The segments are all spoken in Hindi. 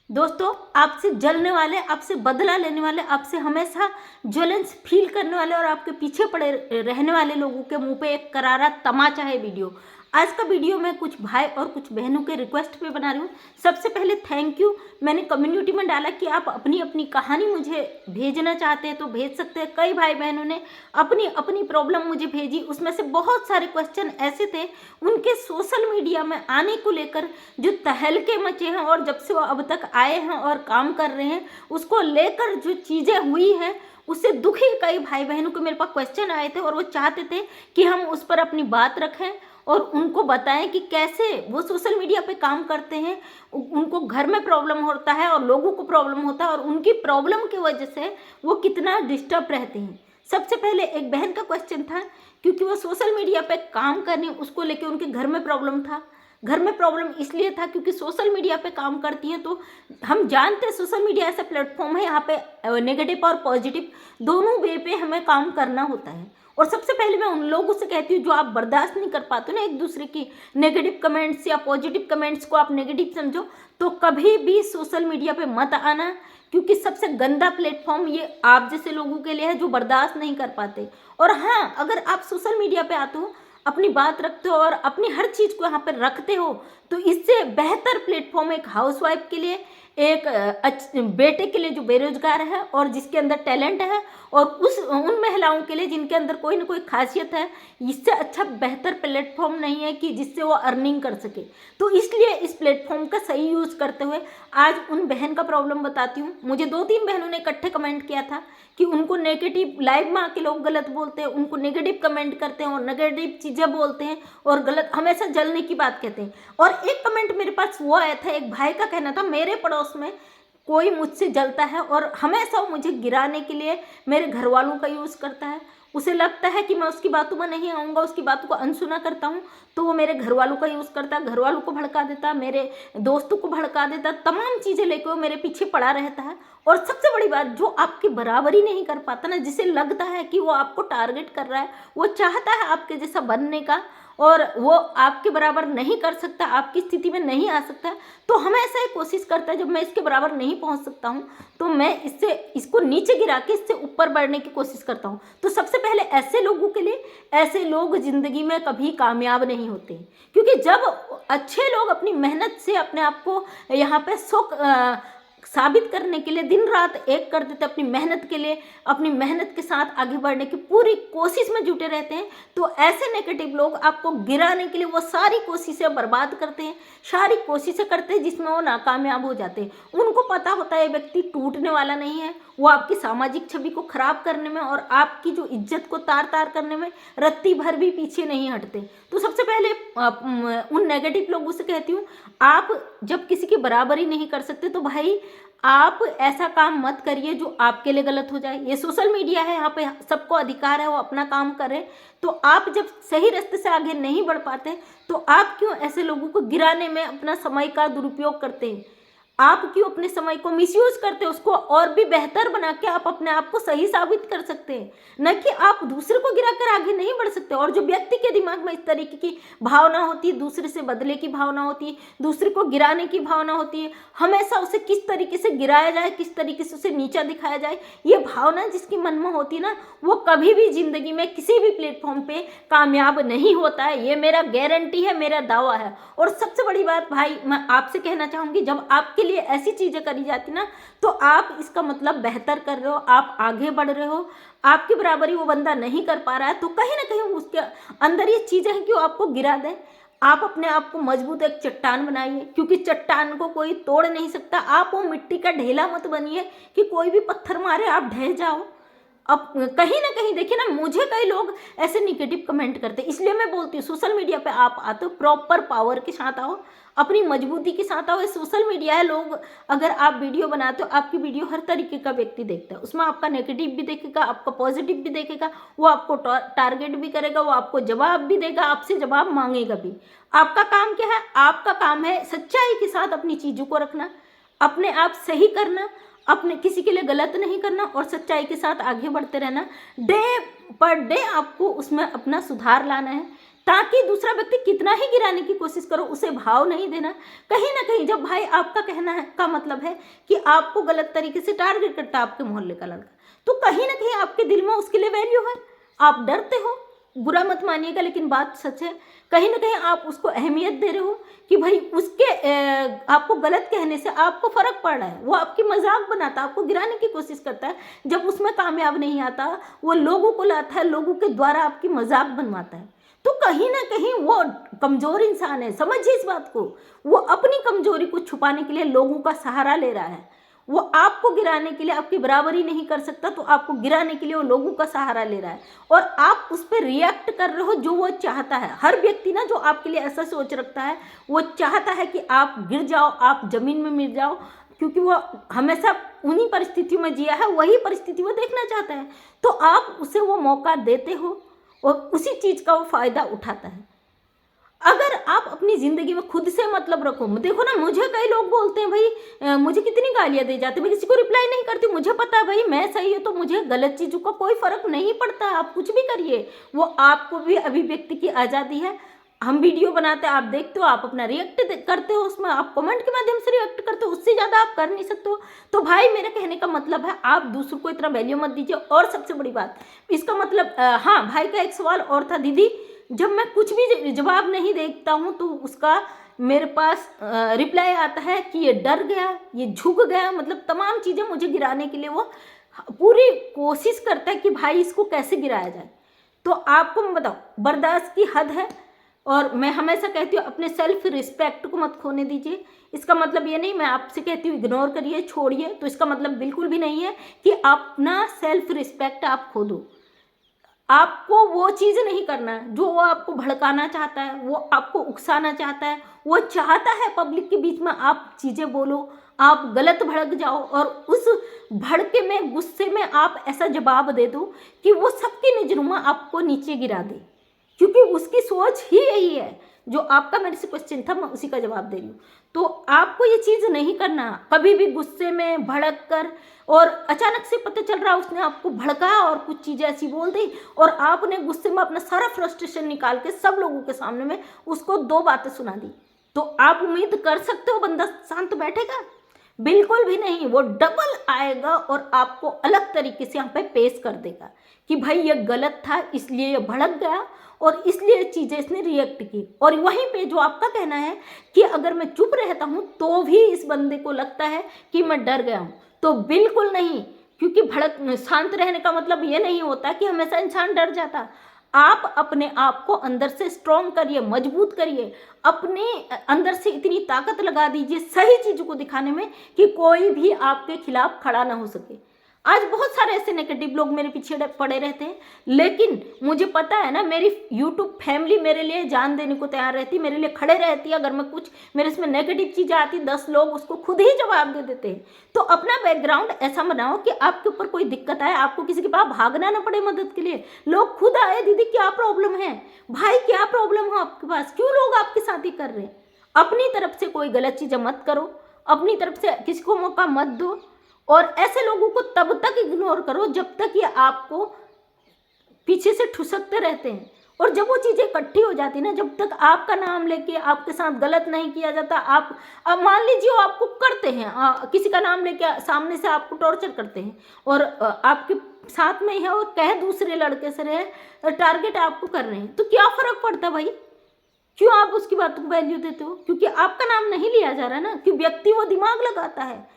दोस्तों, आपसे जलने वाले, आपसे बदला लेने वाले, आपसे हमेशा ज्वलेंस फील करने वाले और आपके पीछे पड़े रहने वाले लोगों के मुंह पे एक करारा तमाचा है वीडियो। आज का वीडियो मैं कुछ भाई और कुछ बहनों के रिक्वेस्ट पे बना रही हूँ। सबसे पहले थैंक यू। मैंने कम्युनिटी में डाला कि आप अपनी अपनी कहानी मुझे भेजना चाहते हैं तो भेज सकते हैं। कई भाई बहनों ने अपनी अपनी प्रॉब्लम मुझे भेजी। उसमें से बहुत सारे क्वेश्चन ऐसे थे उनके सोशल मीडिया में आने को लेकर जो तहलके मचे हैं और जब से वो अब तक आए हैं और काम कर रहे हैं उसको लेकर जो चीज़ें हुई हैं उससे दुखी कई भाई बहनों के मेरे पास क्वेश्चन आए थे और वो चाहते थे कि हम उस पर अपनी बात रखें और उनको बताएं कि कैसे वो सोशल मीडिया पे काम करते हैं, उनको घर में प्रॉब्लम होता है और लोगों को प्रॉब्लम होता है और उनकी प्रॉब्लम की वजह से वो कितना डिस्टर्ब रहते हैं। सबसे पहले एक बहन का क्वेश्चन था क्योंकि वो सोशल मीडिया पे काम करने उसको लेके उनके घर में प्रॉब्लम था। घर में प्रॉब्लम इसलिए था क्योंकि सोशल मीडिया पे काम करती हैं तो हम जानते हैं सोशल मीडिया ऐसा प्लेटफॉर्म है यहाँ पे नेगेटिव और पॉजिटिव दोनों वे पे हमें काम करना होता है। और सबसे पहले मैं उन लोगों से कहती हूँ जो आप बर्दाश्त नहीं कर पाते ना एक दूसरे की नेगेटिव कमेंट्स या पॉजिटिव कमेंट्स को आप नेगेटिव समझो तो कभी भी सोशल मीडिया पे मत आना, क्योंकि सबसे गंदा प्लेटफॉर्म ये आप जैसे लोगों के लिए है जो बर्दाश्त नहीं कर पाते। और हाँ, अगर आप सोशल मीडिया पे आते हो, अपनी बात रखते हो और अपनी हर चीज़ को यहाँ पर रखते हो तो इससे बेहतर प्लेटफॉर्म एक हाउसवाइफ के लिए, एक बेटे के लिए जो बेरोजगार है और जिसके अंदर टैलेंट है और उन महिलाओं के लिए जिनके अंदर कोई ना कोई खासियत है, इससे अच्छा बेहतर प्लेटफॉर्म नहीं है कि जिससे वो अर्निंग कर सके। तो इसलिए इस प्लेटफॉर्म का सही यूज़ करते हुए आज उन बहन का प्रॉब्लम बताती हूँ। मुझे 2-3 बहनों ने इकट्ठे कमेंट किया था कि उनको नेगेटिव लाइव में आके लोग गलत बोलते हैं, उनको नेगेटिव कमेंट करते हैं और नेगेटिव चीज़ें बोलते हैं और गलत हमेशा जलने की बात कहते हैं। और एक कमेंट मेरे पास वो आया था, एक भाई का कहना था मेरे पड़ोस में कोई मुझसे जलता है और हमेशा वो मुझे गिराने के लिए मेरे घर वालों का यूज़ करता है। उसे लगता है कि मैं उसकी बातों में नहीं आऊँगा, उसकी बातों को अनसुना करता हूँ तो वो मेरे घर वालों का यूज़ करता, घर वालों को भड़का देता, मेरे दोस्तों को भड़का देता, तमाम चीज़ें लेकर वो मेरे पीछे पड़ा रहता है। और सबसे बड़ी बात, जो आपकी बराबरी नहीं कर पाता ना, जिसे लगता है कि वो आपको टारगेट कर रहा है, वो चाहता है आपके जैसा बनने का और वो आपके बराबर नहीं कर सकता, आपकी स्थिति में नहीं आ सकता, तो हमेशा ये कोशिश करता है जब मैं इसके बराबर नहीं पहुंच सकता हूं तो मैं इसको नीचे गिरा के इससे ऊपर बढ़ने की कोशिश करता हूं। तो सबसे पहले ऐसे लोगों के लिए, ऐसे लोग ज़िंदगी में कभी कामयाब नहीं होते, क्योंकि जब अच्छे लोग अपनी मेहनत से अपने आप को यहाँ पे साबित करने के लिए दिन रात एक कर देते, अपनी मेहनत के लिए, अपनी मेहनत के साथ आगे बढ़ने की पूरी कोशिश में जुटे रहते हैं, तो ऐसे नेगेटिव लोग आपको गिराने के लिए वो सारी कोशिशें बर्बाद करते हैं, सारी कोशिशें करते हैं जिसमें वो नाकामयाब हो जाते हैं। उनको पता होता है ये व्यक्ति टूटने वाला नहीं है, वो आपकी सामाजिक छवि को खराब करने में और आपकी जो इज्जत को तार तार करने में रत्ती भर भी पीछे नहीं हटते। तो सबसे पहले उन नेगेटिव लोगों से कहती हूँ, आप जब किसी की बराबरी नहीं कर सकते तो भाई आप ऐसा काम मत करिए जो आपके लिए गलत हो जाए। ये सोशल मीडिया है, यहाँ पे सबको अधिकार है वो अपना काम करे, तो आप जब सही रास्ते से आगे नहीं बढ़ पाते तो आप क्यों ऐसे लोगों को गिराने में अपना समय का दुरुपयोग करते हैं? आप क्यों अपने समय को मिसयूज करते हैं? उसको और भी बेहतर बना के आप अपने आप को सही साबित कर सकते हैं, न कि आप दूसरे को गिराकर आगे नहीं बढ़ सकते। और जो व्यक्ति के दिमाग में इस तरीके की भावना होती है, दूसरे से बदले की भावना होती है, दूसरे को गिराने की भावना होती है, हमेशा उसे किस तरीके से गिराया जाए, किस तरीके से उसे नीचा दिखाया जाए, ये भावना जिसके मन में होती है ना, वो कभी भी जिंदगी में किसी भी प्लेटफॉर्म पे कामयाब नहीं होता है। ये मेरा गारंटी है, मेरा दावा है। और सबसे बड़ी बात भाई मैं आपसे कहना चाहूँगी, जब आपके लिए ऐसी चीज़ें करी जाती ना तो आप इसका मतलब बेहतर कर रहे हो, आप आगे बढ़ रहे हो। आपकी बराबरी वो बंदा नहीं कर पा रहा है तो कहीं ना कहीं उसके अंदर ये चीज़ें हैं कि वो आपको गिरा दे। आप अपने आप को मजबूत एक चट्टान बनाइए, क्योंकि चट्टान को कोई तोड़ नहीं सकता। आप वो मिट्टी का ढेला मत बनिए कि कोई भी पत्थर मारे आप ढह जाओ। अब कहीं ना कहीं देखिए ना, मुझे कई लोग ऐसे निगेटिव कमेंट करते हैं, इसलिए मैं बोलती हूँ सोशल मीडिया पे आप आते हो प्रॉपर पावर के साथ आओ, अपनी मजबूती के साथ आओ। सोशल मीडिया है, लोग अगर आप वीडियो बनाते हो, आपकी वीडियो हर तरीके का व्यक्ति देखता है, उसमें आपका नेगेटिव भी देखेगा, आपका पॉजिटिव भी देखेगा, वो आपको टारगेट भी करेगा, वो आपको जवाब भी देगा, आपसे जवाब मांगेगा भी। आपका काम क्या है? आपका काम है सच्चाई के साथ अपनी चीज़ों को रखना, अपने आप सही करना, अपने किसी के लिए गलत नहीं करना और सच्चाई के साथ आगे बढ़ते रहना। डे पर डे आपको उसमें अपना सुधार लाना है, ताकि दूसरा व्यक्ति कितना ही गिराने की कोशिश करो उसे भाव नहीं देना। कहीं ना कहीं जब भाई आपका कहना है का मतलब है कि आपको गलत तरीके से टारगेट करता है आपके मोहल्ले का लड़का, तो कहीं ना कहीं आपके दिल में उसके लिए वैल्यू है, आप डरते हो। बुरा मत मानिएगा लेकिन बात सच है। कहीं ना कहीं आप उसको अहमियत दे रहे हो कि भाई उसके आपको गलत कहने से आपको फर्क पड़ रहा है, वो आपकी मजाक बनाता है, आपको गिराने की कोशिश करता है। जब उसमें कामयाब नहीं आता वो लोगों को लाता है, लोगों के द्वारा आपकी मजाक बनवाता है। तो कहीं ना कहीं वो कमजोर इंसान है, समझिए इस बात को। वो अपनी कमजोरी को छुपाने के लिए लोगों का सहारा ले रहा है। वो आपको गिराने के लिए आपकी बराबरी नहीं कर सकता, तो आपको गिराने के लिए वो लोगों का सहारा ले रहा है और आप उस पर रिएक्ट कर रहे हो जो वो चाहता है। हर व्यक्ति ना जो आपके लिए ऐसा सोच रखता है, वो चाहता है कि आप गिर जाओ, आप जमीन में मिल जाओ, क्योंकि वो हमेशा उन्हीं परिस्थितियों में जिया है, वही परिस्थिति वो देखना चाहता है। तो आप उसे वो मौका देते हो और उसी चीज़ का वो फायदा उठाता है। अगर आप अपनी ज़िंदगी में खुद से मतलब रखो, देखो ना, मुझे कई लोग बोलते हैं भाई मुझे कितनी गालियाँ दे जाती, मैं किसी को रिप्लाई नहीं करती, मुझे पता है भाई मैं सही है, तो मुझे गलत चीज़ों का कोई फ़र्क नहीं पड़ता। आप कुछ भी करिए, वो आपको भी अभिव्यक्ति की आज़ादी है। हम वीडियो बनाते हैं, आप देखते हो, आप अपना रिएक्ट करते हो, उसमें आप कमेंट के माध्यम से रिएक्ट करते हो, उससे ज़्यादा आप कर नहीं सकते हो। तो भाई मेरे कहने का मतलब है आप दूसरों को इतना वैल्यू मत दीजिए। और सबसे बड़ी बात इसका मतलब हाँ, भाई का एक सवाल और था, दीदी जब मैं कुछ भी जवाब नहीं देखता हूँ तो उसका मेरे पास रिप्लाई आता है कि ये डर गया, ये झुक गया, मतलब तमाम चीज़ें मुझे गिराने के लिए वो पूरी कोशिश करता है कि भाई इसको कैसे गिराया जाए। तो आपको मैं बताऊँ, बर्दाश्त की हद है। और मैं हमेशा कहती हूँ अपने सेल्फ रिस्पेक्ट को मत खोने दीजिए। इसका मतलब ये नहीं मैं आपसे कहती हूँ इग्नोर करिए, छोड़िए, तो इसका मतलब बिल्कुल भी नहीं है कि अपना सेल्फ रिस्पेक्ट आप खो दो। आपको वो चीज़ नहीं करना है जो वो आपको भड़काना चाहता है, वो आपको उकसाना चाहता है। वो चाहता है पब्लिक के बीच में आप चीज़ें बोलो, आप गलत भड़क जाओ और उस भड़के में, गुस्से में आप ऐसा जवाब दे दो कि वो सबकी नज़रों में आपको नीचे गिरा दे, क्योंकि उसकी सोच ही यही है। जो आपका मेरे से क्वेश्चन था मैं उसी का जवाब दे रही हूँ। तो आपको ये चीज़ नहीं करना, कभी भी गुस्से में भड़क कर, और अचानक से पता चल रहा उसने आपको भड़काया और कुछ चीज़ें ऐसी बोल दी और आपने गुस्से में अपना सारा फ्रस्ट्रेशन निकाल के सब लोगों के सामने में उसको 2 बातें सुना दी, तो आप उम्मीद कर सकते हो बंदा शांत बैठेगा? बिल्कुल भी नहीं। वो डबल आएगा और आपको अलग तरीके से यहाँ पे पेश कर देगा कि भाई ये गलत था, इसलिए ये भड़क गया और इसलिए चीज़ें इसने रिएक्ट की। और वहीं पे जो आपका कहना है कि अगर मैं चुप रहता हूँ तो भी इस बंदे को लगता है कि मैं डर गया हूँ, तो बिल्कुल नहीं, क्योंकि शांत रहने का मतलब ये नहीं होता कि हमेशा इंसान डर जाता। आप अपने आप को अंदर से स्ट्रॉन्ग करिए, मजबूत करिए, अपने अंदर से इतनी ताकत लगा दीजिए सही चीज़ों को दिखाने में कि कोई भी आपके खिलाफ खड़ा ना हो सके। आज बहुत सारे ऐसे नेगेटिव लोग मेरे पीछे पड़े रहते हैं, लेकिन मुझे पता है ना, मेरी यूट्यूब फैमिली मेरे लिए जान देने को तैयार रहती, मेरे लिए खड़े रहती है। अगर मैं कुछ मेरे इसमें नेगेटिव चीज़ें आती, 10 लोग उसको खुद ही जवाब दे देते हैं। तो अपना बैकग्राउंड ऐसा बनाओ कि आपके ऊपर कोई दिक्कत आए, आपको किसी के पास भागना ना पड़े मदद के लिए। लोग खुद आए, दीदी क्या प्रॉब्लम है, भाई क्या प्रॉब्लम है आपके पास, क्यों लोग आपके साथ ही कर रहे हैं। अपनी तरफ से कोई गलत चीज़ें मत करो, अपनी तरफ से किसी को मौका मत दो, और ऐसे लोगों को तब तक इग्नोर करो जब तक ये आपको पीछे से ठुसकते रहते हैं। और जब वो चीज़ें इकट्ठी हो जाती ना, जब तक आपका नाम लेके आपके साथ गलत नहीं किया जाता, आप मान लीजिए वो आपको करते हैं, किसी का नाम लेके सामने से आपको टॉर्चर करते हैं और आपके साथ में है और कह दूसरे लड़के से रहे, टारगेट आपको कर रहे हैं, तो क्या फ़र्क पड़ता है भाई? क्यों आप उसकी बात को वैल्यू देते हो? क्योंकि आपका नाम नहीं लिया जा रहा ना, क्यों व्यक्ति वो दिमाग लगाता है।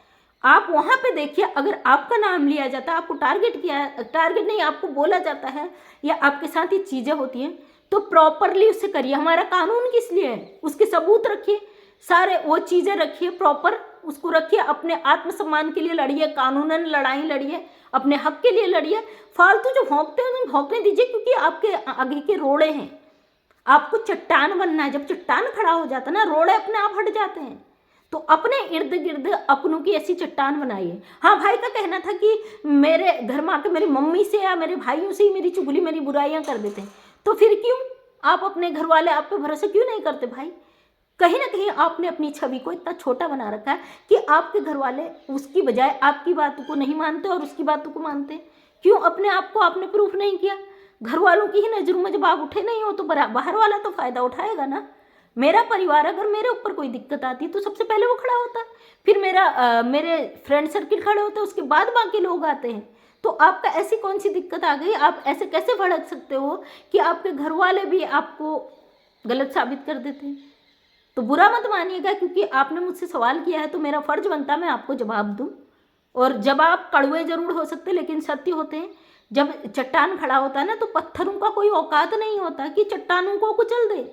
आप वहाँ पे देखिए, अगर आपका नाम लिया जाता है, आपको टारगेट नहीं, आपको बोला जाता है या आपके साथ ये चीज़ें होती हैं, तो प्रॉपरली उसे करिए। हमारा कानून किस लिए है, उसके सबूत रखिए, सारे वो चीज़ें रखिए, प्रॉपर उसको रखिए, अपने आत्मसम्मान के लिए लड़िए, कानूनन लड़ाई लड़िए, अपने हक के लिए लड़िए। फालतू जो भौंकते हैं उन्हें भौंकने दीजिए, क्योंकि आपके आगे के रोड़े हैं। आपको चट्टान बनना है, जब चट्टान खड़ा हो जाता है ना, रोड़े अपने आप हट जाते हैं। तो अपने इर्द गिर्द अपनों की ऐसी चट्टान बनाइए। हाँ, भाई का कहना था कि मेरे घर में आके मेरी मम्मी से या मेरे भाइयों से ही मेरी चुगली, मेरी बुराइयां कर देते हैं, तो फिर क्यों आप अपने घर वाले आप पे भरोसा क्यों नहीं करते भाई? कहीं ना कहीं आपने अपनी छवि को इतना छोटा बना रखा है कि आपके घर वाले उसकी बजाय आपकी बातों को नहीं मानते और उसकी बातों को मानते। क्यों अपने आप को आपने प्रूफ नहीं किया? घर वालों की ही नज़रों में जब आप उठे नहीं हो तो बाहर वाला तो फ़ायदा उठाएगा ना। मेरा परिवार अगर मेरे ऊपर कोई दिक्कत आती है तो सबसे पहले वो खड़ा होता है, फिर मेरे फ्रेंड सर्किल खड़े होते हैं, उसके बाद बाकी लोग आते हैं। तो आपका ऐसी कौन सी दिक्कत आ गई, आप ऐसे कैसे भड़क सकते हो कि आपके घर वाले भी आपको गलत साबित कर देते हैं। तो बुरा मत मानिएगा, क्योंकि आपने मुझसे सवाल किया है तो मेरा फ़र्ज बनता है मैं आपको जवाब दूँ। और जवाब कड़वे ज़रूर हो सकते लेकिन सत्य होते हैं। जब चट्टान खड़ा होता है ना तो पत्थरों का कोई औकात नहीं होता कि चट्टानों को कुचल दे,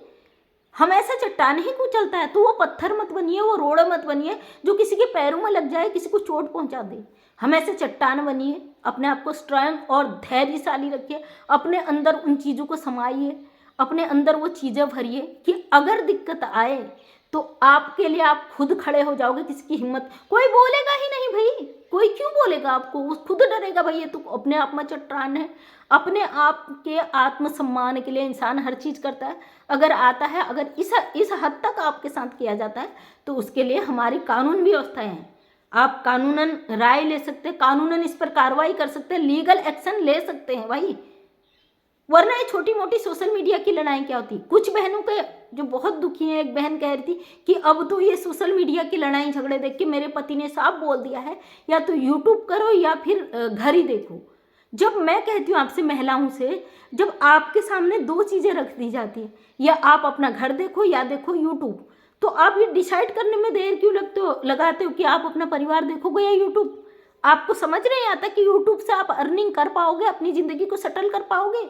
हमेशा चट्टान ही कुचलता है। तो वो पत्थर मत बनिए, वो रोड़ मत बनिए जो किसी के पैरों में लग जाए, किसी को चोट पहुंचा दे। हमेशा चट्टान बनिए, अपने आप को स्ट्रांग और धैर्यशाली रखिए, अपने अंदर उन चीज़ों को समाइए, अपने अंदर वो चीज़ें भरिए कि अगर दिक्कत आए तो आपके लिए आप खुद खड़े हो जाओगे। किसी की हिम्मत कोई बोलेगा ही नहीं भाई, कोई क्यों बोलेगा आपको, वो खुद डरेगा भाई ये तो अपने आप में चट्टान है। अपने आप के आत्मसम्मान के लिए इंसान हर चीज़ करता है। अगर आता है, अगर इस हद तक आपके साथ किया जाता है तो उसके लिए हमारी कानून व्यवस्थाएं हैं। आप कानूनन राय ले सकते हैं, कानूनन इस पर कार्रवाई कर सकते हैं, लीगल एक्शन ले सकते हैं भाई। वरना ये छोटी मोटी सोशल मीडिया की लड़ाई क्या होती। कुछ बहनों के जो बहुत दुखी हैं, एक बहन कह रही थी कि अब तो ये सोशल मीडिया की लड़ाई झगड़े देख के मेरे पति ने साफ बोल दिया है या तो यूट्यूब करो या फिर घर ही देखो। जब मैं कहती हूँ आपसे महिलाओं से, जब आपके सामने दो चीज़ें रख दी जाती है, या आप अपना घर देखो या देखो यूट्यूब, तो आप ये डिसाइड करने में देर क्यों लगाते हो कि आप अपना परिवार देखोगे या यूट्यूब। आपको समझ नहीं आता कि यूट्यूब से आप अर्निंग कर पाओगे, अपनी ज़िंदगी को सेटल कर पाओगे,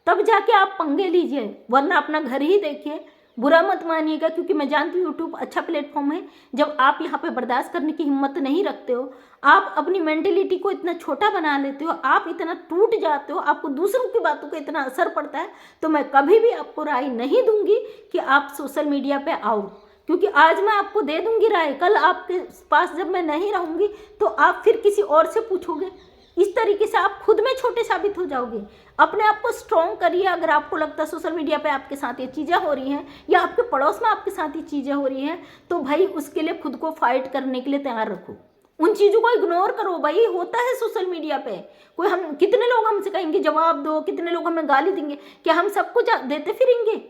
तब जाके आप पंगे लीजिए, वरना अपना घर ही देखिए। बुरा मत मानिएगा, क्योंकि मैं जानती हूँ यूट्यूब अच्छा प्लेटफॉर्म है। जब आप यहाँ पे बर्दाश्त करने की हिम्मत नहीं रखते हो, आप अपनी मेंटेलिटी को इतना छोटा बना लेते हो, आप इतना टूट जाते हो, आपको दूसरों की बातों का इतना असर पड़ता है, तो मैं कभी भी आपको राय नहीं दूंगी कि आप सोशल मीडिया पे आओ। क्योंकि आज मैं आपको दे दूंगी राय, कल आपके पास जब मैं नहीं रहूंगी तो आप फिर किसी और से पूछोगे। इस तरीके से आप खुद में छोटे साबित हो जाओगे। अपने आप को स्ट्रॉन्ग करिए। अगर आपको लगता है सोशल मीडिया पे आपके साथ ये चीज़ें हो रही हैं या आपके पड़ोस में आपके साथ ये चीज़ें हो रही हैं, तो भाई उसके लिए खुद को फाइट करने के लिए तैयार रखो। उन चीज़ों को इग्नोर करो। भाई होता है सोशल मीडिया पे, कोई हम कितने लोग हमसे कहेंगे जवाब दो, कितने लोग हमें गाली देंगे, क्या हम सब कुछ देते फिरेंगे?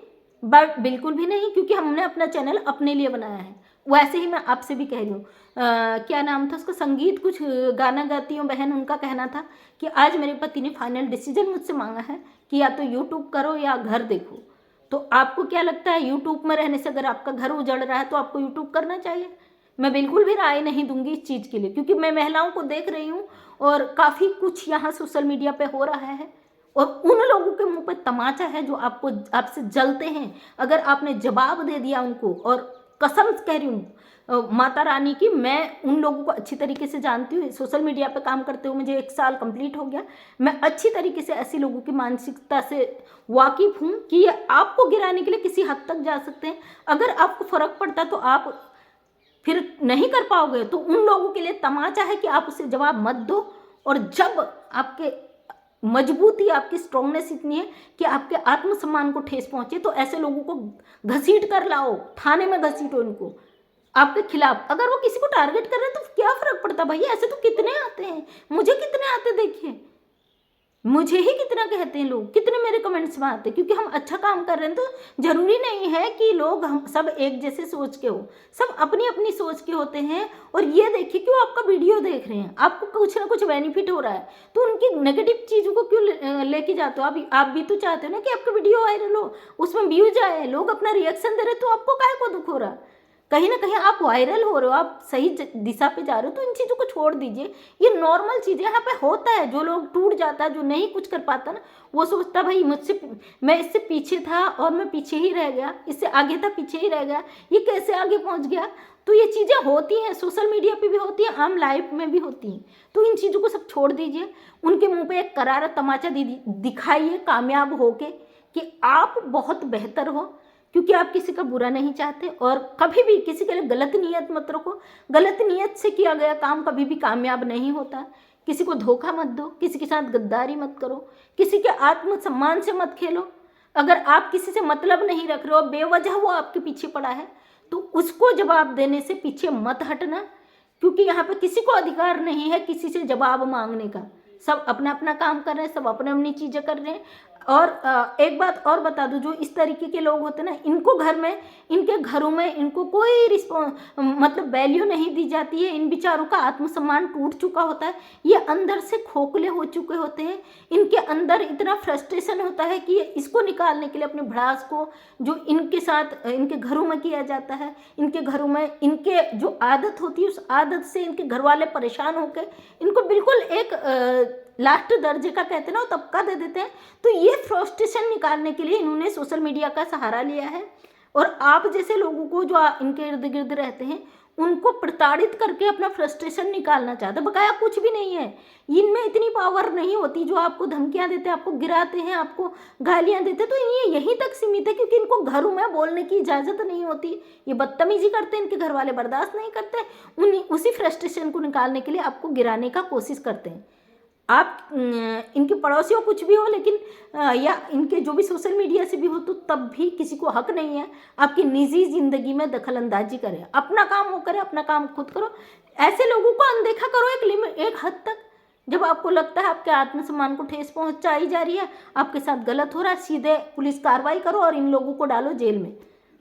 बट बिल्कुल भी नहीं, क्योंकि हमने अपना चैनल अपने लिए बनाया है। वैसे ही मैं आपसे भी कह रही हूँ, क्या नाम था उसका, संगीत कुछ गाना गाती हूँ बहन, उनका कहना था कि आज मेरे पति ने फाइनल डिसीजन मुझसे मांगा है कि या तो यूट्यूब करो या घर देखो। तो आपको क्या लगता है, यूट्यूब में रहने से अगर आपका घर उजड़ रहा है तो आपको यूट्यूब करना चाहिए? मैं बिल्कुल भी राय नहीं दूंगी इस चीज़ के लिए, क्योंकि मैं महिलाओं को देख रही हूँ और काफ़ी कुछ यहाँ सोशल मीडिया पे हो रहा है और उन लोगों के मुंह पे तमाचा है जो आपसे जलते हैं। अगर आपने जवाब दे दिया उनको, और कसम कह रही हूँ माता रानी की, मैं उन लोगों को अच्छी तरीके से जानती हूँ। सोशल मीडिया पे काम करते हुए मुझे 1 साल कंप्लीट हो गया। मैं अच्छी तरीके से ऐसे लोगों की मानसिकता से वाकिफ़ हूँ कि ये आपको गिराने के लिए किसी हद तक जा सकते हैं। अगर आपको फ़र्क पड़ता तो आप फिर नहीं कर पाओगे, तो उन लोगों के लिए तमाचा है कि आप उसे जवाब मत दो। और जब आपके मजबूती, आपकी स्ट्रांगनेस इतनी है कि आपके आत्मसम्मान को ठेस पहुंचे, तो ऐसे लोगों को घसीट कर लाओ, थाने में घसीटो इनको आपके खिलाफ। अगर वो किसी को टारगेट कर रहे हैं तो क्या फर्क पड़ता भाई, ऐसे तो कितने आते हैं, मुझे कितने आते देखिए, मुझे ही कितना कहते हैं लोग, कितने मेरे कमेंट्स में आते हैं। क्योंकि हम अच्छा काम कर रहे हैं तो जरूरी नहीं है कि लोग हम सब एक जैसे सोच के हो, सब अपनी अपनी सोच के होते हैं। और ये देखिए कि वो आपका वीडियो देख रहे हैं, आपको कुछ ना कुछ बेनिफिट हो रहा है, तो उनकी नेगेटिव चीज़ों को क्यों लेके जाते हो? आप भी तो चाहते हो ना कि आपका वीडियो वायरल हो, उसमें व्यूज आए, लोग अपना रिएक्शन दे रहे, तो आपको काहे को दुख हो रहा? कहीं ना कहीं आप वायरल हो रहे हो, आप सही दिशा पे जा रहे हो, तो इन चीज़ों को छोड़ दीजिए। ये नॉर्मल चीज़ यहाँ पे होता है। जो लोग टूट जाता है, जो नहीं कुछ कर पाता ना, वो सोचता भाई मैं इससे पीछे था और मैं पीछे ही रह गया, इससे आगे था पीछे ही रह गया, ये कैसे आगे पहुँच गया। तो ये चीज़ें होती हैं, सोशल मीडिया पे भी होती है, आम लाइफ में भी होती हैं। तो इन चीज़ों को सब छोड़ दीजिए। उनके मुँह पर एक करारा तमाचा दिखाइए कामयाब होके कि आप बहुत बेहतर हो, क्योंकि आप किसी का बुरा नहीं चाहते। और कभी भी किसी के लिए गलत नीयत मत रखो। गलत नीयत से किया गया काम कभी भी कामयाब नहीं होता। किसी को धोखा मत दो, किसी के साथ गद्दारी मत करो, किसी के आत्मसम्मान से मत खेलो। अगर आप किसी से मतलब नहीं रख रहे हो, बेवजह वो आपके पीछे पड़ा है, तो उसको जवाब देने से पीछे मत हटना। क्योंकि यहाँ पे किसी को अधिकार नहीं है किसी से जवाब मांगने का। सब अपना अपना काम कर रहे हैं, सब अपने अपनी चीज़ें कर रहे हैं। और एक बात और बता दूं, जो इस तरीके के लोग होते हैं ना, इनको घर में, इनके घरों में इनको कोई मतलब वैल्यू नहीं दी जाती है। इन बेचारों का आत्मसम्मान टूट चुका होता है, ये अंदर से खोखले हो चुके होते हैं। इनके अंदर इतना फ्रस्ट्रेशन होता है कि इसको निकालने के लिए अपने भड़ास को, जो इनके साथ इनके घरों में किया जाता है, इनके घरों में इनके जो आदत होती है, उस आदत से इनके घर वाले परेशान होकर इनको बिल्कुल एक लास्ट दर्जे का कहते हैं ना, वो तबका दे देते हैं। तो ये फ्रस्ट्रेशन निकालने के लिए इन्होंने सोशल मीडिया का सहारा लिया है, और आप जैसे लोगों को जो इनके इर्द गिर्द रहते हैं उनको प्रताड़ित करके अपना फ्रस्ट्रेशन निकालना चाहते हैं। बकाया कुछ भी नहीं है, इनमें इतनी पावर नहीं होती। जो आपको धमकियां देते हैं, आपको गिराते हैं, आपको गालियां देते हैं, तो ये यहीं तक सीमित है, क्योंकि इनको घरों में बोलने की इजाज़त नहीं होती। ये बदतमीजी करते हैं, इनके घर वाले बर्दाश्त नहीं करते, उसी फ्रस्ट्रेशन को निकालने के लिए आपको गिराने का कोशिश करते हैं। आप इनके पड़ोसी हो, कुछ भी हो, लेकिन या इनके जो भी सोशल मीडिया से भी हो, तो तब भी किसी को हक नहीं है आपकी निजी ज़िंदगी में दखल अंदाजी करे। अपना काम वो करे, अपना काम खुद करो। ऐसे लोगों को अनदेखा करो एक लिमिट, एक हद तक। जब आपको लगता है आपके आत्मसम्मान को ठेस पहुंचाई जा रही है, आपके साथ गलत हो रहा है, सीधे पुलिस कार्रवाई करो और इन लोगों को डालो जेल में।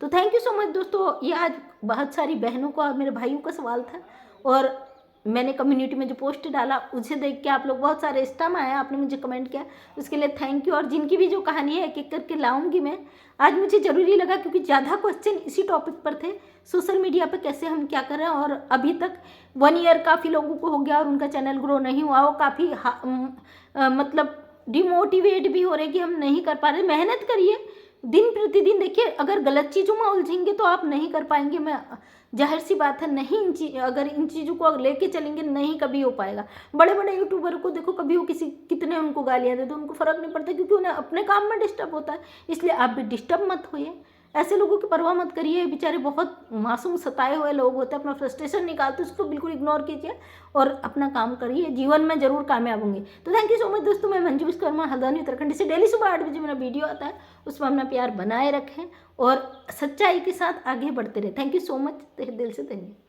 तो थैंक यू सो मच दोस्तों। ये आज बहुत सारी बहनों का और मेरे भाइयों का सवाल था, और मैंने कम्युनिटी में जो पोस्ट डाला उसे देख के आप लोग बहुत सारे स्टम आया, आपने मुझे कमेंट किया, उसके लिए थैंक यू। और जिनकी भी जो कहानी है एक एक करके लाऊंगी मैं। आज मुझे ज़रूरी लगा क्योंकि ज़्यादा क्वेश्चन इसी टॉपिक पर थे, सोशल मीडिया पे कैसे हम क्या करें। और अभी तक 1 ईयर काफ़ी लोगों को हो गया और उनका चैनल ग्रो नहीं हुआ, वो काफ़ी मतलब डिमोटिवेट भी हो रहे कि हम नहीं कर पा रहे। मेहनत करिए दिन प्रतिदिन। देखिए, अगर गलत चीज़ों में उलझेंगे तो आप नहीं कर पाएंगे। मैं जाहिर सी बात है, नहीं अगर इन चीज़ों को लेके चलेंगे नहीं कभी हो पाएगा। बड़े बड़े यूट्यूबर को देखो, कभी वो कितने उनको गालियाँ दे दो, उनको फ़र्क नहीं पड़ता, क्योंकि उन्हें अपने काम में डिस्टर्ब होता है। इसलिए आप भी डिस्टर्ब मत होइए, ऐसे लोगों की परवाह मत करिए। बेचारे बहुत मासूम सताए हुए लोग होते हैं, अपना फ्रस्ट्रेशन निकालते, उसको बिल्कुल इग्नोर कीजिए और अपना काम करिए, जीवन में जरूर कामयाब होंगे। तो थैंक यू सो मच दोस्तों। मैं मंजू विश्वकर्मा, हल्द्वानी उत्तराखंड से डेली सुबह 8 बजे मेरा वीडियो आता है, उसमें अपना प्यार बनाए रखें और सच्चाई के साथ आगे बढ़ते रहे। थैंक यू सो मच, तहे दिल से धन्यवाद।